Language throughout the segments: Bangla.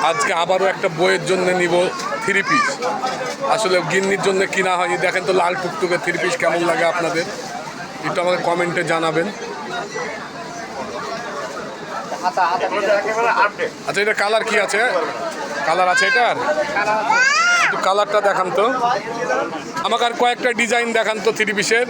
আজকে আবারও একটা বইয়ের জন্য নিব 3 পিস। আসলে গিন্নির জন্য কিনা হয়নি। দেখেন তো লাল টুকটুকে 3 পিস কেমন লাগে আপনাদের, একটু আমাকে কমেন্টে জানাবেন। আচ্ছা, এটা কালার কি আছে? কালার আছে এটার? একটু কালারটা দেখান তো আমাকে, আর কয়েকটা ডিজাইন দেখান তো 3 পিসের।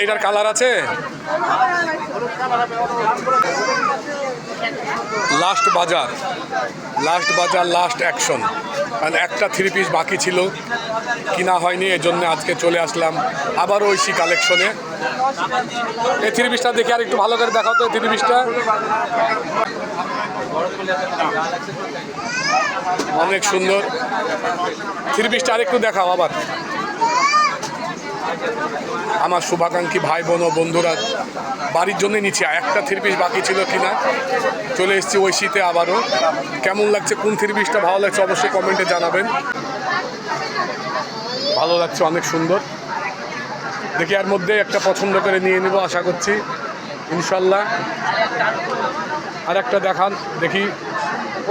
এটার কালার আছে? লাস্ট বাজার লাস্ট অ্যাকশন। কারণ একটা 3 পিস বাকি ছিল, কিনা হয়নি, এজন্য আজকে চলে আসলাম আবার ঐশী কালেকশনে। এই 3 পিসটা দেখে আর একটু ভালো করে দেখাও তো। 3 পিসটা অনেক সুন্দর। 3 পিসটা আরেকটু দেখাও আবার। আমার শুভাকাঙ্ক্ষী ভাই বোন ও বন্ধুরা বাড়ির জন্য নিচ্ছি, একটা 3 পিস বাকি ছিল কিনা চলে এসেছি ঐশীতে আবারও। কেমন লাগছে, কোন 3 পিসটা ভালো লাগছে অবশ্যই কমেন্টে জানাবেন। ভালো লাগছে, অনেক সুন্দর। দেখি এর মধ্যে একটা পছন্দ করে নিয়ে নেব আশা করছি ইনশাল্লাহ। আর একটা দেখান দেখি।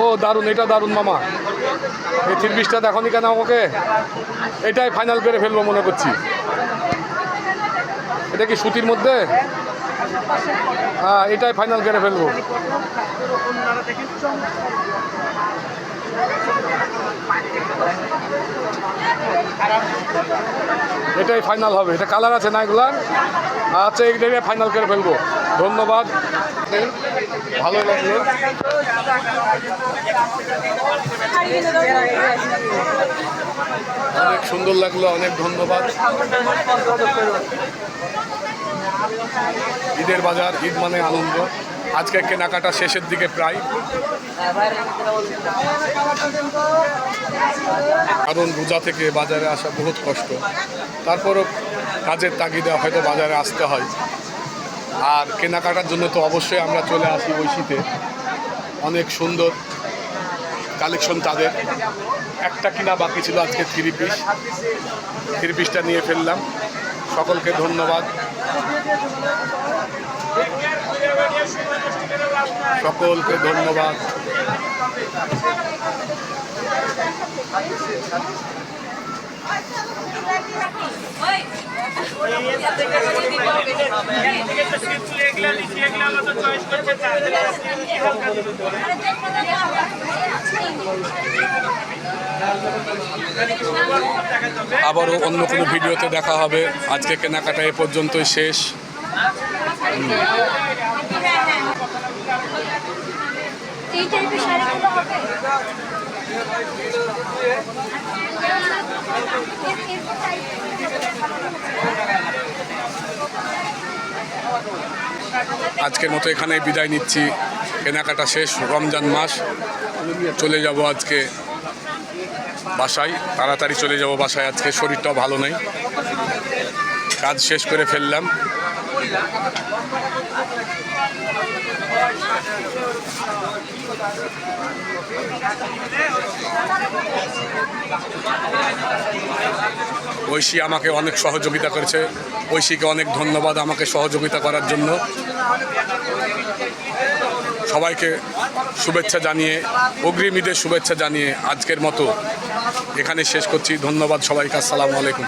ও দারুণ, এটা দারুণ মামা। এই 3 পিসটা দেখনি কেন আমাকে? এটাই ফাইনাল করে ফেলবো মনে করছি। এটা কি সুতির মধ্যে? হ্যাঁ, এটাই ফাইনাল করে ফেলবো। এটাই ফাইনাল হবে। এটা কালার আছে না এগুলার? আচ্ছা, এইটাই ফাইনাল করে ফেলবো। ধন্যবাদ, ভালো লাগলো। অনেক সুন্দর লাগলো, অনেক ধন্যবাদ। ঈদের বাজার, ঈদ মানে আনন্দ। আজকে কেনাকাটা শেষের দিকে প্রায়, কারণ রোজা থেকে বাজারে আসা বহুত কষ্ট। তারপরও কাজের তাগিদে হয়তো বাজারে আসতে হয়। আর কেনাকাটার জন্য তো অবশ্যই আমরা চলে আসি ঐশীতে। অনেক সুন্দর কালেকশন তাদের। একটা কিনা বাকি ছিল আজকে 3 পিস। 3 পিসটা নিয়ে ফেললাম। সকলকে ধন্যবাদ, সকলকে ধন্যবাদ। আবারও অন্য কোনো ভিডিওতে দেখা হবে। আজকে কেনাকাটা এ পর্যন্তই শেষ। আজকের মতো এখানে বিদায় নিচ্ছি। কেনাকাটা শেষ, রমজান মাস। চলে যাব আজকে বাসায়, তাড়াতাড়ি চলে যাব বাসায়। আজকে শরীরটাও ভালো নেই, কাজ শেষ করে ফেললাম। ঐশী আমাকে অনেক সহযোগিতা করেছে। ঐশীকে অনেক ধন্যবাদ আমাকে সহযোগিতা করার জন্য। সবাইকে শুভেচ্ছা জানিয়ে, অগ্রিম ঈদের শুভেচ্ছা জানিয়ে আজকের মতো এখানে শেষ করছি। ধন্যবাদ সবাইকে। আসসালামু আলাইকুম।